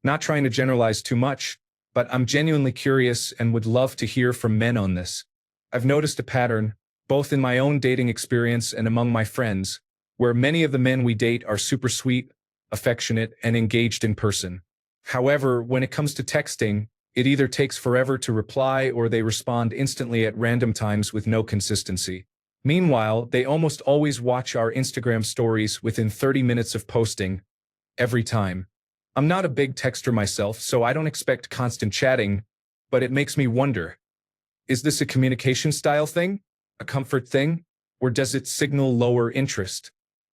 Not trying to generalize too much, but I'm genuinely curious and would love to hear from men on this. I've noticed a pattern, both in my own dating experience and among my friends, where many of the men we date are super sweet, affectionate, and engaged in person. However, when it comes to texting, it either takes forever to reply or they respond instantly at random times with no consistency. Meanwhile, they almost always watch our Instagram stories within 30 minutes of posting, every time. I'm not a big texter myself, so I don't expect constant chatting, but it makes me wonder, is this a communication style thing? A comfort thing? Or does it signal lower interest?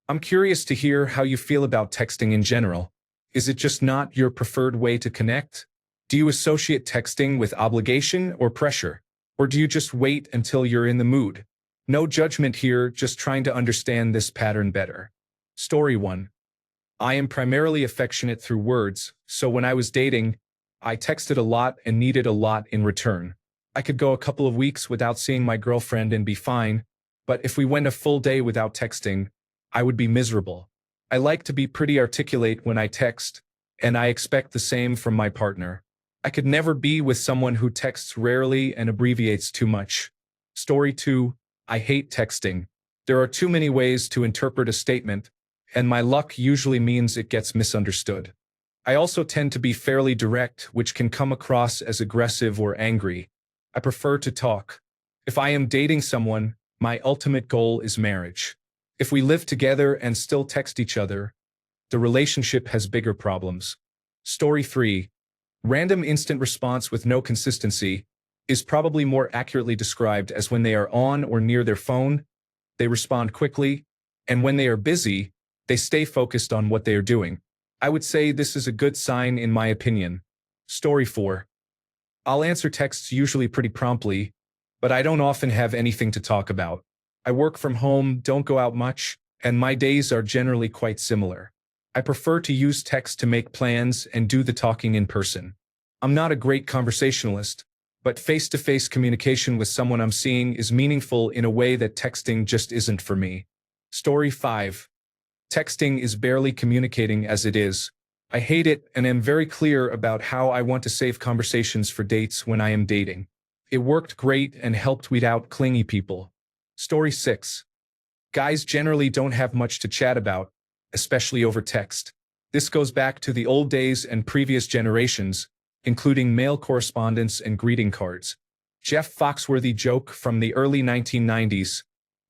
I'm curious to hear how you feel about texting in general. Is it just not your preferred way to connect? Do you associate texting with obligation or pressure? Or do you just wait until you're in the mood? No judgment here, just trying to understand this pattern better. Story 1. I am primarily affectionate through words, so when I was dating, I texted a lot and needed a lot in return. I could go a couple of weeks without seeing my girlfriend and be fine, but if we went a full day without texting, I would be miserable. I like to be pretty articulate when I text, and I expect the same from my partner. I could never be with someone who texts rarely and abbreviates too much. Story 2. I hate texting. There are too many ways to interpret a statement, and my luck usually means it gets misunderstood. I also tend to be fairly direct, which can come across as aggressive or angry. I prefer to talk. If I am dating someone, my ultimate goal is marriage. If we live together and still text each other, the relationship has bigger problems. Story 3. Random instant response with no consistency is probably more accurately described as when they are on or near their phone, they respond quickly, and when they are busy, they stay focused on what they are doing. I would say this is a good sign in my opinion. Story 4. I'll answer texts usually pretty promptly, but I don't often have anything to talk about. I work from home, don't go out much, and my days are generally quite similar. I prefer to use text to make plans and do the talking in person. I'm not a great conversationalist, but face-to-face communication with someone I'm seeing is meaningful in a way that texting just isn't for me. Story 5. Texting is barely communicating as it is. I hate it and am very clear about how I want to save conversations for dates when I am dating. It worked great and helped weed out clingy people. Story 6. Guys generally don't have much to chat about, especially over text. This goes back to the old days and previous generations, including mail correspondence and greeting cards. Jeff Foxworthy joke from the early 1990s.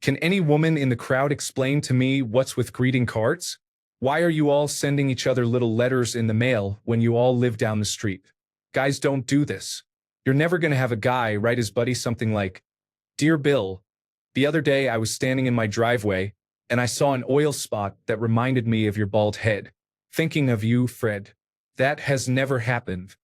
Can any woman in the crowd explain to me what's with greeting cards? Why are you all sending each other little letters in the mail when you all live down the street? Guys don't do this. You're never gonna have a guy write his buddy something like, "Dear Bill, the other day I was standing in my driveway and I saw an oil spot that reminded me of your bald head. Thinking of you, Fred." That has never happened.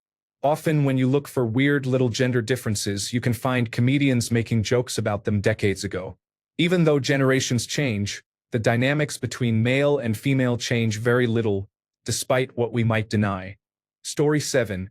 Often when you look for weird little gender differences, you can find comedians making jokes about them decades ago. Even though generations change, the dynamics between male and female change very little, despite what we might deny. Story 7.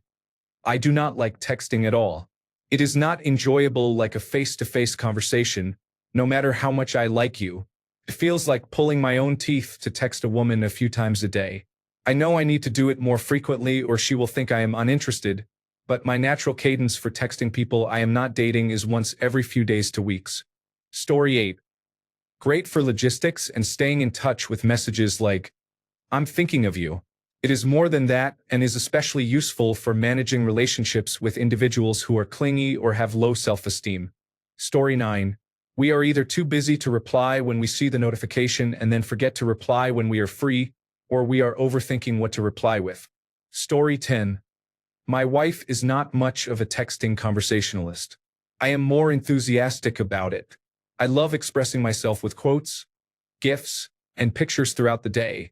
I do not like texting at all. It is not enjoyable like a face-to-face conversation, no matter how much I like you. It feels like pulling my own teeth to text a woman a few times a day. I know I need to do it more frequently or she will think I am uninterested, but my natural cadence for texting people I am not dating is once every few days to weeks. Story 8. Great for logistics and staying in touch with messages like, "I'm thinking of you." It is more than that and is especially useful for managing relationships with individuals who are clingy or have low self-esteem. Story 9. We are either too busy to reply when we see the notification and then forget to reply when we are free, or we are overthinking what to reply with. Story 10. My wife is not much of a texting conversationalist. I am more enthusiastic about it. I love expressing myself with quotes, GIFs, and pictures throughout the day,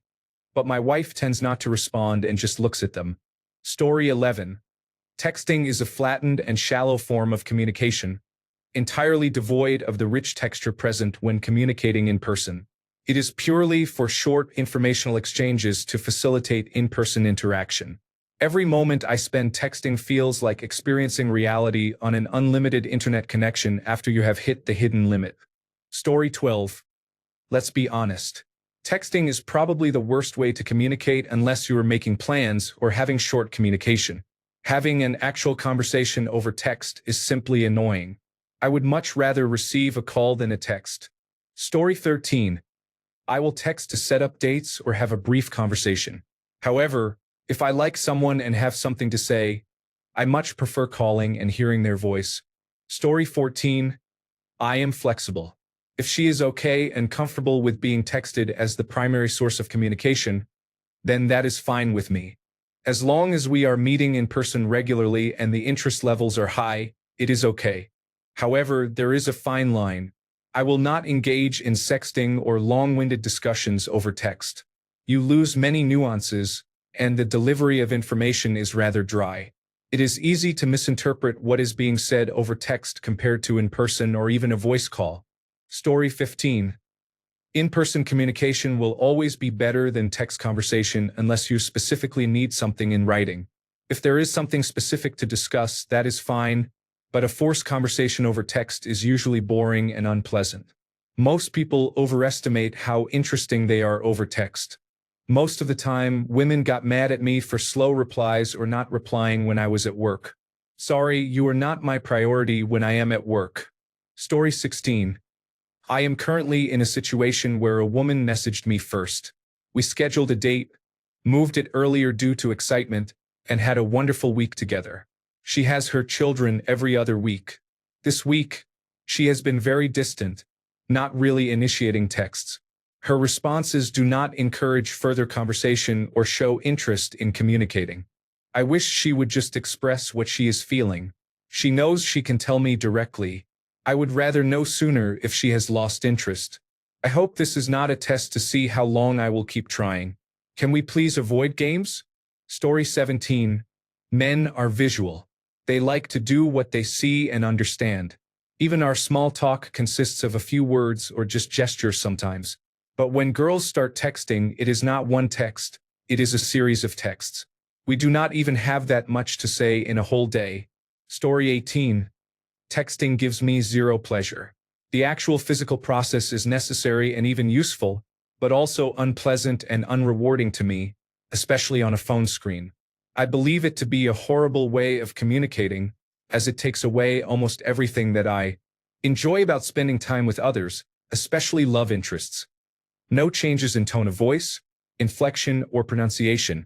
but my wife tends not to respond and just looks at them. Story 11. Texting is a flattened and shallow form of communication, entirely devoid of the rich texture present when communicating in person. It is purely for short informational exchanges to facilitate in-person interaction. Every moment I spend texting feels like experiencing reality on an unlimited internet connection after you have hit the hidden limit. Story 12. Let's be honest. Texting is probably the worst way to communicate unless you are making plans or having short communication. Having an actual conversation over text is simply annoying. I would much rather receive a call than a text. Story 13. I will text to set up dates or have a brief conversation. However, if I like someone and have something to say, I much prefer calling and hearing their voice. Story 14. I am flexible. If she is okay and comfortable with being texted as the primary source of communication, then that is fine with me. As long as we are meeting in person regularly and the interest levels are high, it is okay. However, there is a fine line. I will not engage in sexting or long-winded discussions over text. You lose many nuances, and the delivery of information is rather dry. It is easy to misinterpret what is being said over text compared to in person or even a voice call. Story 15. In-person communication will always be better than text conversation unless you specifically need something in writing. If there is something specific to discuss, that is fine, but a forced conversation over text is usually boring and unpleasant. Most people overestimate how interesting they are over text. Most of the time, women got mad at me for slow replies or not replying when I was at work. Sorry, you are not my priority when I am at work. Story 16. I am currently in a situation where a woman messaged me first. We scheduled a date, moved it earlier due to excitement, and had a wonderful week together. She has her children every other week. This week, she has been very distant, not really initiating texts. Her responses do not encourage further conversation or show interest in communicating. I wish she would just express what she is feeling. She knows she can tell me directly. I would rather know sooner if she has lost interest. I hope this is not a test to see how long I will keep trying. Can we please avoid games? Story 17. Men are visual. They like to do what they see and understand. Even our small talk consists of a few words or just gestures sometimes. But when girls start texting, it is not one text, it is a series of texts. We do not even have that much to say in a whole day. Story 18. Texting gives me zero pleasure. The actual physical process is necessary and even useful, but also unpleasant and unrewarding to me, especially on a phone screen. I believe it to be a horrible way of communicating, as it takes away almost everything that I enjoy about spending time with others, especially love interests. No changes in tone of voice, inflection, or pronunciation.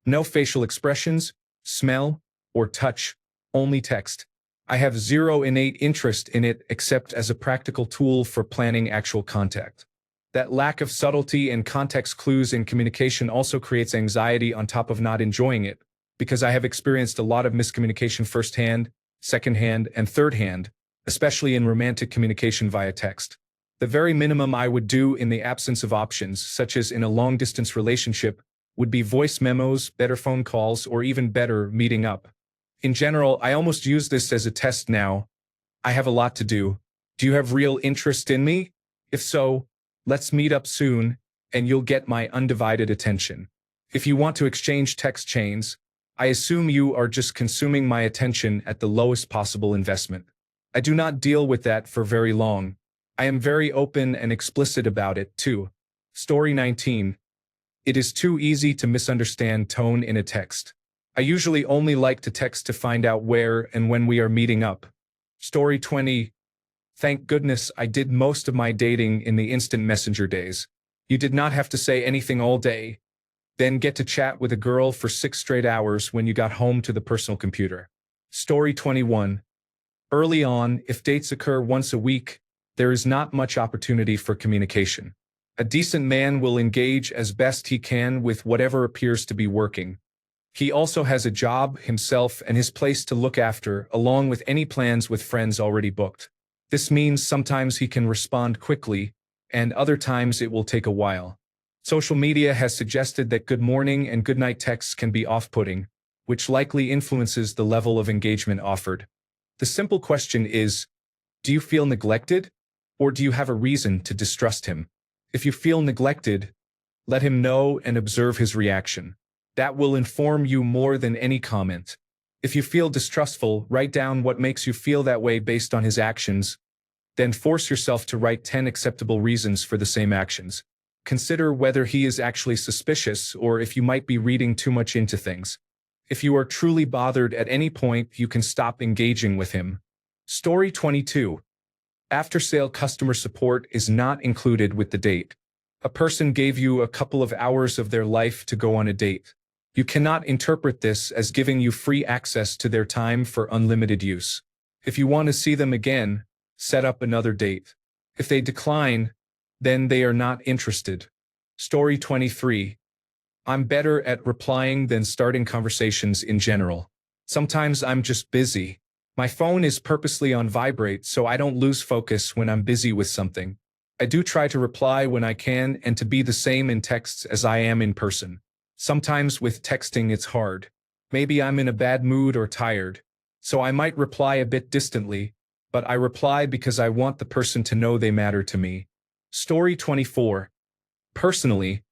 No facial expressions, smell, or touch, only text. I have zero innate interest in it except as a practical tool for planning actual contact. That lack of subtlety and context clues in communication also creates anxiety on top of not enjoying it, because I have experienced a lot of miscommunication firsthand, secondhand, and thirdhand, especially in romantic communication via text. The very minimum I would do in the absence of options, such as in a long-distance relationship, would be voice memos, better phone calls, or even better, meeting up. In general, I almost use this as a test now. I have a lot to do. Do you have real interest in me? If so, let's meet up soon, and you'll get my undivided attention. If you want to exchange text chains, I assume you are just consuming my attention at the lowest possible investment. I do not deal with that for very long. I am very open and explicit about it, too. Story 19. It is too easy to misunderstand tone in a text. I usually only like to text to find out where and when we are meeting up. Story 20. Thank goodness I did most of my dating in the instant messenger days. You did not have to say anything all day, then get to chat with a girl for 6 straight hours when you got home to the personal computer. Story 21. Early on, if dates occur once a week, there is not much opportunity for communication. A decent man will engage as best he can with whatever appears to be working. He also has a job, himself, and his place to look after, along with any plans with friends already booked. This means sometimes he can respond quickly, and other times it will take a while. Social media has suggested that good morning and good night texts can be off-putting, which likely influences the level of engagement offered. The simple question is, do you feel neglected, or do you have a reason to distrust him? If you feel neglected, let him know and observe his reaction. That will inform you more than any comment. If you feel distrustful, write down what makes you feel that way based on his actions, then force yourself to write 10 acceptable reasons for the same actions. Consider whether he is actually suspicious or if you might be reading too much into things. If you are truly bothered at any point, you can stop engaging with him. Story 22. After-sale customer support is not included with the date. A person gave you a couple of hours of their life to go on a date. You cannot interpret this as giving you free access to their time for unlimited use. If you want to see them again, set up another date. If they decline, then they are not interested. Story 23. I'm better at replying than starting conversations in general. Sometimes I'm just busy. My phone is purposely on vibrate so I don't lose focus when I'm busy with something. I do try to reply when I can and to be the same in texts as I am in person. Sometimes with texting it's hard. Maybe I'm in a bad mood or tired, so I might reply a bit distantly, but I reply because I want the person to know they matter to me. Story 24. Personally,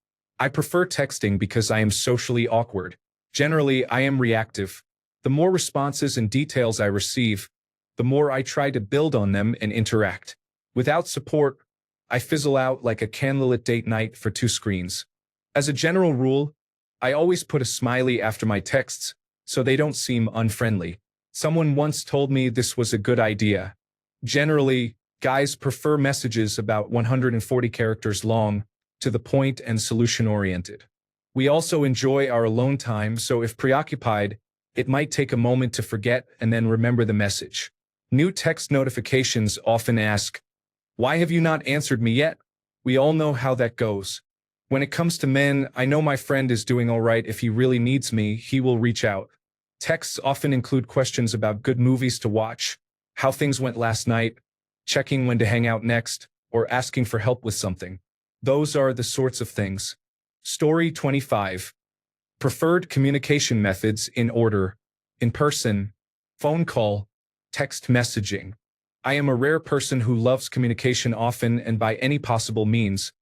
I prefer texting because I am socially awkward. Generally, I am reactive. The more responses and details I receive, the more I try to build on them and interact. Without support, I fizzle out like a candlelit date night for two screens. As a general rule, I always put a smiley after my texts, so they don't seem unfriendly. Someone once told me this was a good idea. Generally, guys prefer messages about 140 characters long, to the point and solution-oriented. We also enjoy our alone time, so if preoccupied, it might take a moment to forget and then remember the message. New text notifications often ask, "Why have you not answered me yet?" We all know how that goes. When it comes to men, I know my friend is doing all right. If he really needs me, he will reach out. Texts often include questions about good movies to watch, how things went last night, checking when to hang out next, or asking for help with something. Those are the sorts of things. Story 25. Preferred communication methods in order: in person, phone call, text messaging. I am a rare person who loves communication often and by any possible means,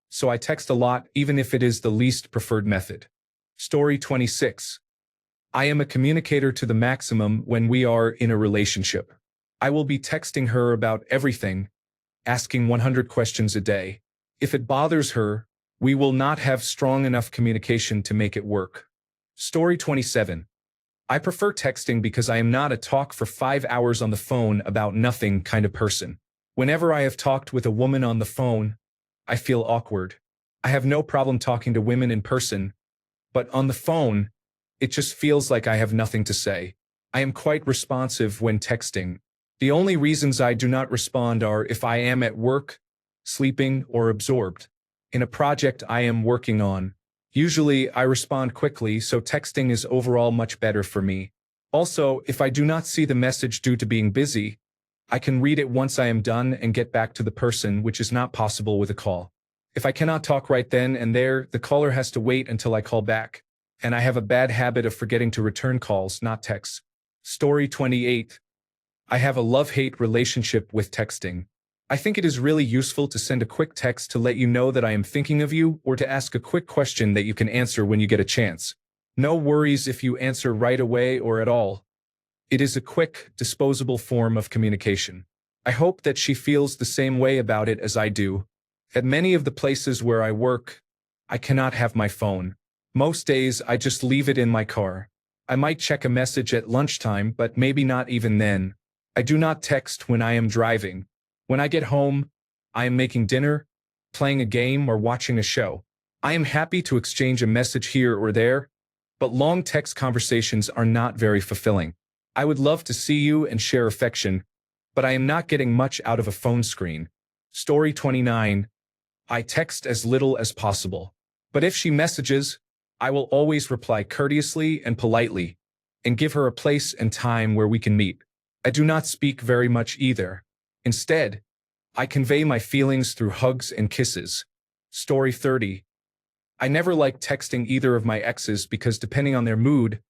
so I text a lot even if it is the least preferred method. Story 26. I am a communicator to the maximum when we are in a relationship. I will be texting her about everything, asking 100 questions a day. If it bothers her, we will not have strong enough communication to make it work. Story 27. I prefer texting because I am not a talk for 5 hours on the phone about nothing kind of person. Whenever I have talked with a woman on the phone, I feel awkward. I have no problem talking to women in person, but on the phone, it just feels like I have nothing to say. I am quite responsive when texting. The only reasons I do not respond are if I am at work, sleeping, or absorbed in a project I am working on. Usually, I respond quickly, so texting is overall much better for me. Also, if I do not see the message due to being busy, I can read it once I am done and get back to the person, which is not possible with a call. If I cannot talk right then and there, the caller has to wait until I call back, and I have a bad habit of forgetting to return calls, not texts. Story 28. I have a love-hate relationship with texting. I think it is really useful to send a quick text to let you know that I am thinking of you or to ask a quick question that you can answer when you get a chance. No worries if you answer right away or at all. It is a quick, disposable form of communication. I hope that she feels the same way about it as I do. At many of the places where I work, I cannot have my phone. Most days I just leave it in my car. I might check a message at lunchtime, but maybe not even then. I do not text when I am driving. When I get home, I am making dinner, playing a game, or watching a show. I am happy to exchange a message here or there, but long text conversations are not very fulfilling. I would love to see you and share affection, but I am not getting much out of a phone screen. Story 29. I text as little as possible. But if she messages, I will always reply courteously and politely, and give her a place and time where we can meet. I do not speak very much either. Instead, I convey my feelings through hugs and kisses. Story 30. I never liked texting either of my exes because depending on their mood,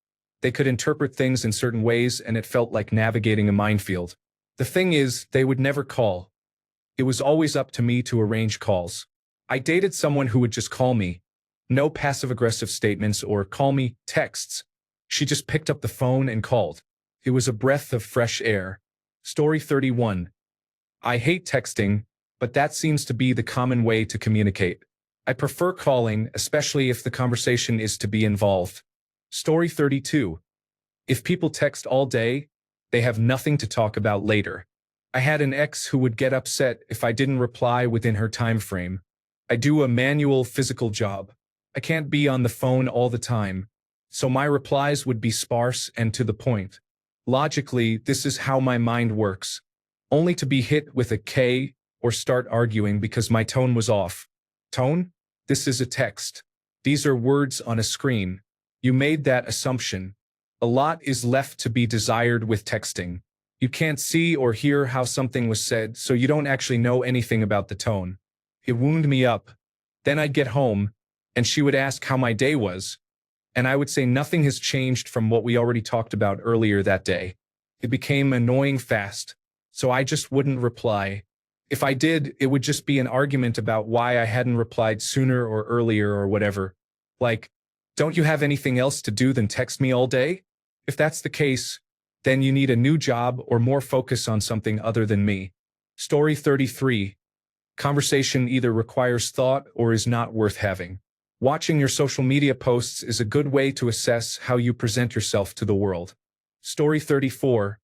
they could interpret things in certain ways and it felt like navigating a minefield. The thing is, they would never call. It was always up to me to arrange calls. I dated someone who would just call me. No passive-aggressive statements or call me texts. She just picked up the phone and called. It was a breath of fresh air. Story 31. I hate texting, but that seems to be the common way to communicate. I prefer calling, especially if the conversation is to be involved. Story 32. If people text all day, they have nothing to talk about later. I had an ex who would get upset if I didn't reply within her time frame. I do a manual physical job. I can't be on the phone all the time, so my replies would be sparse and to the point. Logically, this is how my mind works, only to be hit with a K or start arguing because my tone was off. Tone? This is a text. These are words on a screen. You made that assumption. A lot is left to be desired with texting. You can't see or hear how something was said, so you don't actually know anything about the tone. It wound me up. Then I'd get home, and she would ask how my day was, and I would say nothing has changed from what we already talked about earlier that day. It became annoying fast, so I just wouldn't reply. If I did, it would just be an argument about why I hadn't replied sooner or earlier or whatever. Like, don't you have anything else to do than text me all day? If that's the case, then you need a new job or more focus on something other than me. Story 33. Conversation either requires thought or is not worth having. Watching your social media posts is a good way to assess how you present yourself to the world. Story 34.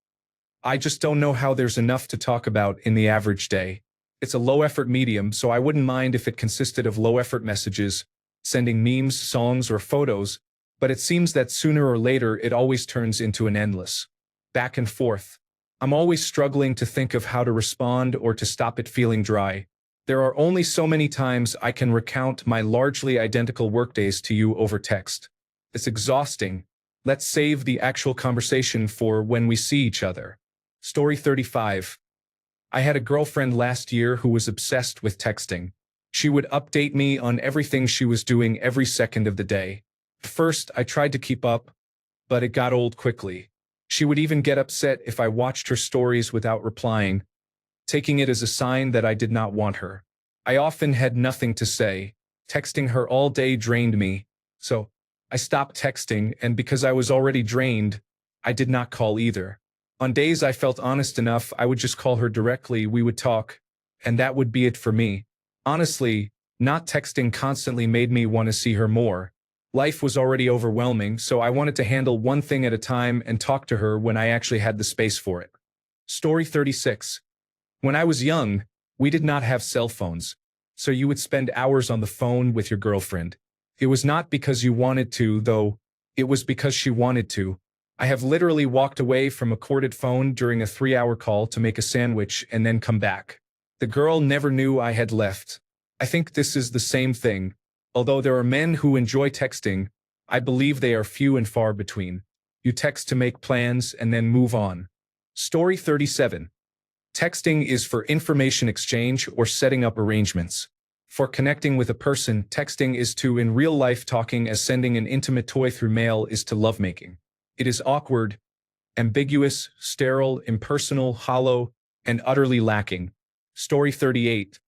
I just don't know how there's enough to talk about in the average day. It's a low-effort medium, so I wouldn't mind if it consisted of low-effort messages, sending memes, songs, or photos, but it seems that sooner or later it always turns into an endless back and forth. I'm always struggling to think of how to respond or to stop it feeling dry. There are only so many times I can recount my largely identical workdays to you over text. It's exhausting. Let's save the actual conversation for when we see each other. Story 35. I had a girlfriend last year who was obsessed with texting. She would update me on everything she was doing every second of the day. At first, I tried to keep up, but it got old quickly. She would even get upset if I watched her stories without replying, taking it as a sign that I did not want her. I often had nothing to say. Texting her all day drained me, so I stopped texting, and because I was already drained, I did not call either. On days I felt honest enough, I would just call her directly, we would talk, and that would be it for me. Honestly, not texting constantly made me want to see her more. Life was already overwhelming, so I wanted to handle one thing at a time and talk to her when I actually had the space for it. Story 36. When I was young, we did not have cell phones, so you would spend hours on the phone with your girlfriend. It was not because you wanted to, though. It was because she wanted to. I have literally walked away from a corded phone during a 3-hour call to make a sandwich and then come back. The girl never knew I had left. I think this is the same thing. Although there are men who enjoy texting, I believe they are few and far between. You text to make plans and then move on. Story 37. Texting is for information exchange or setting up arrangements. For connecting with a person, texting is to in real life talking as sending an intimate toy through mail is to lovemaking. It is awkward, ambiguous, sterile, impersonal, hollow, and utterly lacking. Story 38.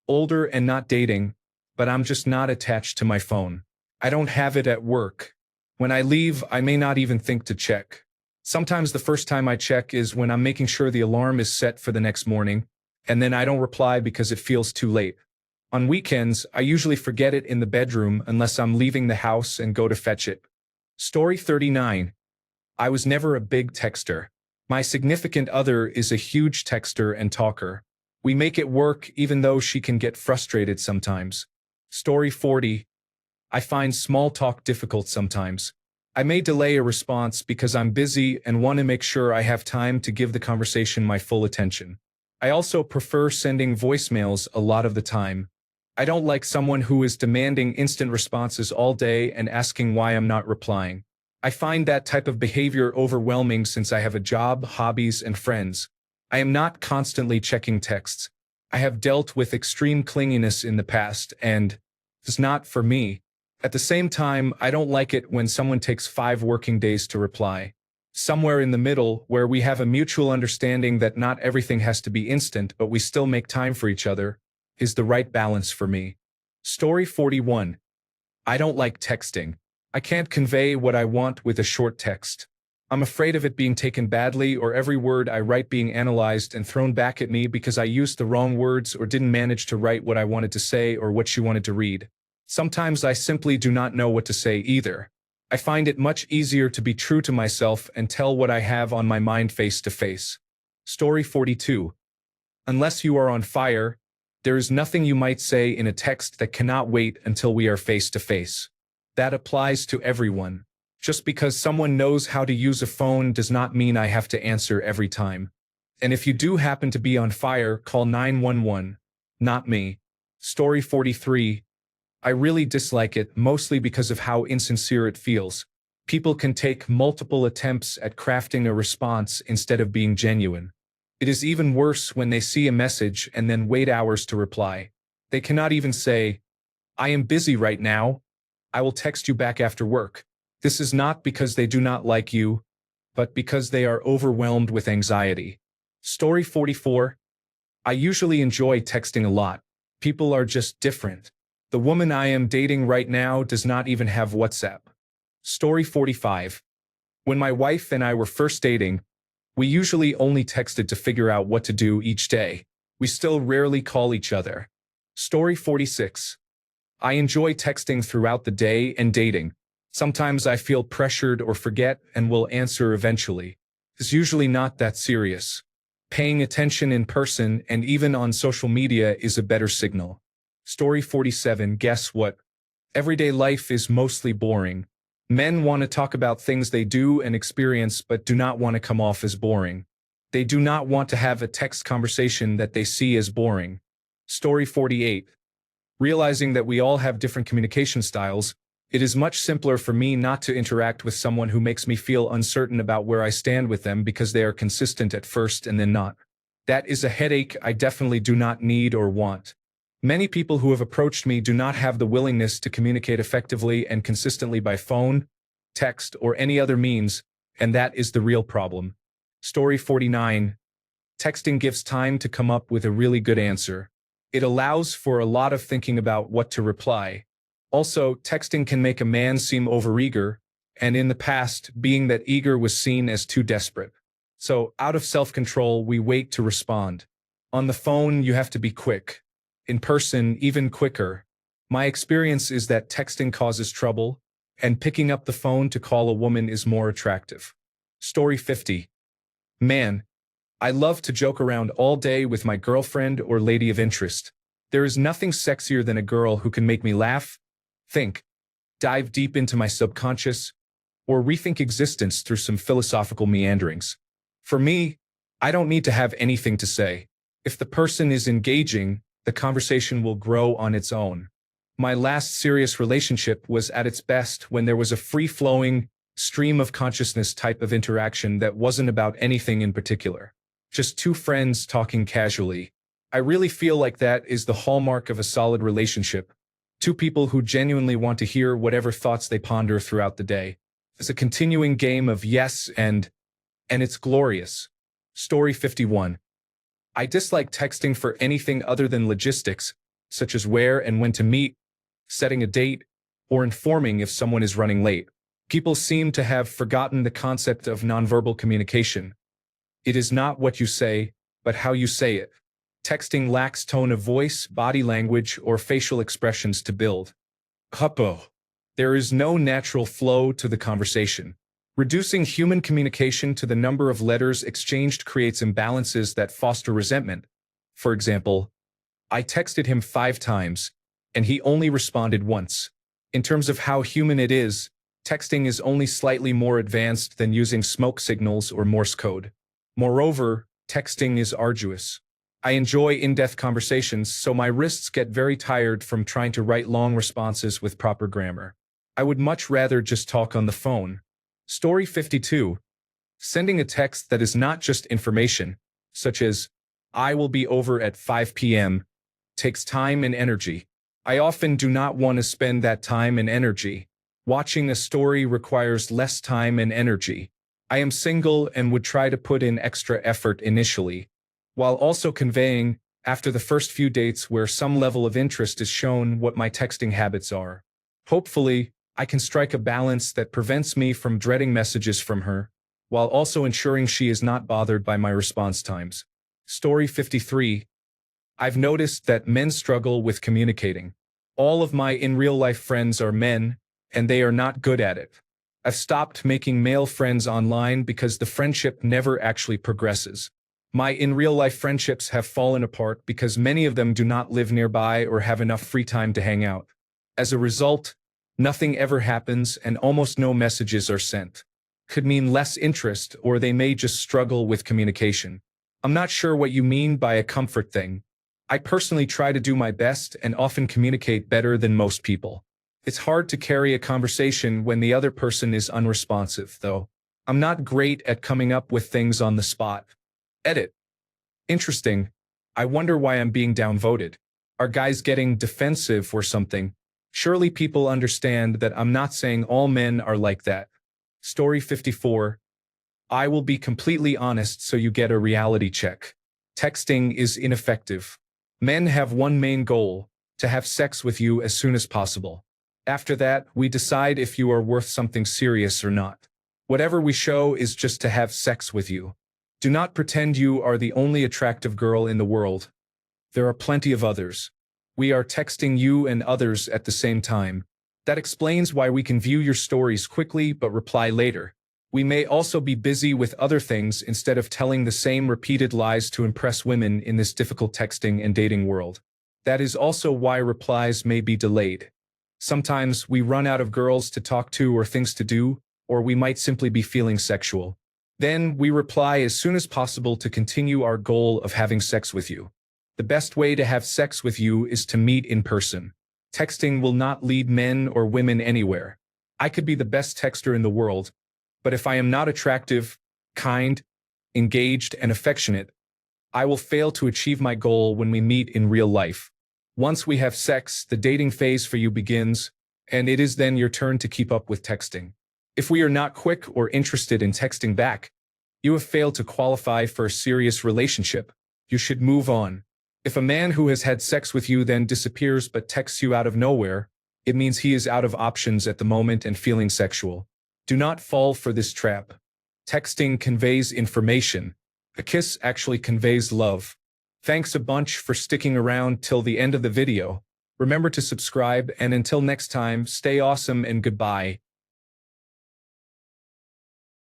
Older and not dating, but I'm just not attached to my phone. I don't have it at work. When I leave, I may not even think to check. Sometimes the first time I check is when I'm making sure the alarm is set for the next morning, and then I don't reply because it feels too late. On weekends, I usually forget it in the bedroom unless I'm leaving the house and go to fetch it. Story 39. I was never a big texter. My significant other is a huge texter and talker. We make it work even though she can get frustrated sometimes. Story 40. I find small talk difficult sometimes. I may delay a response because I'm busy and want to make sure I have time to give the conversation my full attention. I also prefer sending voicemails a lot of the time. I don't like someone who is demanding instant responses all day and asking why I'm not replying. I find that type of behavior overwhelming since I have a job, hobbies, and friends. I am not constantly checking texts. I have dealt with extreme clinginess in the past, and it's not for me. At the same time, I don't like it when someone takes 5 working days to reply. Somewhere in the middle, where we have a mutual understanding that not everything has to be instant, but we still make time for each other, is the right balance for me. Story 41. I don't like texting. I can't convey what I want with a short text. I'm afraid of it being taken badly or every word I write being analyzed and thrown back at me because I used the wrong words or didn't manage to write what I wanted to say or what she wanted to read. Sometimes I simply do not know what to say either. I find it much easier to be true to myself and tell what I have on my mind face to face. Story 42. Unless you are on fire, there is nothing you might say in a text that cannot wait until we are face to face. That applies to everyone. Just because someone knows how to use a phone does not mean I have to answer every time. And if you do happen to be on fire, call 911. Not me. Story 43. I really dislike it, mostly because of how insincere it feels. People can take multiple attempts at crafting a response instead of being genuine. It is even worse when they see a message and then wait hours to reply. They cannot even say, "I am busy right now. I will text you back after work." This is not because they do not like you, but because they are overwhelmed with anxiety. Story 44. I usually enjoy texting a lot. People are just different. The woman I am dating right now does not even have WhatsApp. Story 45. When my wife and I were first dating, we usually only texted to figure out what to do each day. We still rarely call each other. Story 46. I enjoy texting throughout the day and dating. Sometimes I feel pressured or forget and will answer eventually. It's usually not that serious. Paying attention in person and even on social media is a better signal. Story 47. Guess what? Everyday life is mostly boring. Men want to talk about things they do and experience but do not want to come off as boring. They do not want to have a text conversation that they see as boring. Story 48. Realizing that we all have different communication styles, it is much simpler for me not to interact with someone who makes me feel uncertain about where I stand with them because they are consistent at first and then not. That is a headache I definitely do not need or want. Many people who have approached me do not have the willingness to communicate effectively and consistently by phone, text, or any other means, and that is the real problem. Story 49. Texting gives time to come up with a really good answer. It allows for a lot of thinking about what to reply. Also, texting can make a man seem overeager, and in the past, being that eager was seen as too desperate. So, out of self-control, we wait to respond. On the phone, you have to be quick. In person, even quicker. My experience is that texting causes trouble, and picking up the phone to call a woman is more attractive. Story 50. Man, I love to joke around all day with my girlfriend or lady of interest. There is nothing sexier than a girl who can make me laugh, think, dive deep into my subconscious, or rethink existence through some philosophical meanderings. For me, I don't need to have anything to say. If the person is engaging, the conversation will grow on its own. My last serious relationship was at its best when there was a free-flowing, stream of consciousness type of interaction that wasn't about anything in particular. Just two friends talking casually. I really feel like that is the hallmark of a solid relationship. Two people who genuinely want to hear whatever thoughts they ponder throughout the day. It's a continuing game of yes and it's glorious. Story 51. I dislike texting for anything other than logistics, such as where and when to meet, setting a date, or informing if someone is running late. People seem to have forgotten the concept of nonverbal communication. It is not what you say, but how you say it. Texting lacks tone of voice, body language, or facial expressions to build. Huppo. There is no natural flow to the conversation. Reducing human communication to the number of letters exchanged creates imbalances that foster resentment. For example, I texted him 5 times, and he only responded once. In terms of how human it is, texting is only slightly more advanced than using smoke signals or Morse code. Moreover, texting is arduous. I enjoy in-depth conversations, so my wrists get very tired from trying to write long responses with proper grammar. I would much rather just talk on the phone. Story 52. Sending a text that is not just information, such as, "I will be over at 5 p.m., takes time and energy. I often do not want to spend that time and energy. Watching a story requires less time and energy. I am single and would try to put in extra effort initially, while also conveying, after the first few dates where some level of interest is shown, what my texting habits are. Hopefully, I can strike a balance that prevents me from dreading messages from her, while also ensuring she is not bothered by my response times. Story 53. I've noticed that men struggle with communicating. All of my in-real-life friends are men, and they are not good at it. I've stopped making male friends online because the friendship never actually progresses. My in-real-life friendships have fallen apart because many of them do not live nearby or have enough free time to hang out. As a result, nothing ever happens and almost no messages are sent. Could mean less interest, or they may just struggle with communication. I'm not sure what you mean by a comfort thing. I personally try to do my best and often communicate better than most people. It's hard to carry a conversation when the other person is unresponsive, though. I'm not great at coming up with things on the spot. Edit. Interesting. I wonder why I'm being downvoted. Are guys getting defensive or something? Surely people understand that I'm not saying all men are like that. Story 54. I will be completely honest so you get a reality check. Texting is ineffective. Men have one main goal: to have sex with you as soon as possible. After that, we decide if you are worth something serious or not. Whatever we show is just to have sex with you. Do not pretend you are the only attractive girl in the world. There are plenty of others. We are texting you and others at the same time. That explains why we can view your stories quickly but reply later. We may also be busy with other things instead of telling the same repeated lies to impress women in this difficult texting and dating world. That is also why replies may be delayed. Sometimes we run out of girls to talk to or things to do, or we might simply be feeling sexual. Then we reply as soon as possible to continue our goal of having sex with you. The best way to have sex with you is to meet in person. Texting will not lead men or women anywhere. I could be the best texter in the world, but if I am not attractive, kind, engaged, and affectionate, I will fail to achieve my goal when we meet in real life. Once we have sex, the dating phase for you begins, and it is then your turn to keep up with texting. If we are not quick or interested in texting back, you have failed to qualify for a serious relationship. You should move on. If a man who has had sex with you then disappears but texts you out of nowhere, it means he is out of options at the moment and feeling sexual. Do not fall for this trap. Texting conveys information. A kiss actually conveys love. Thanks a bunch for sticking around till the end of the video. Remember to subscribe, and until next time, stay awesome and goodbye.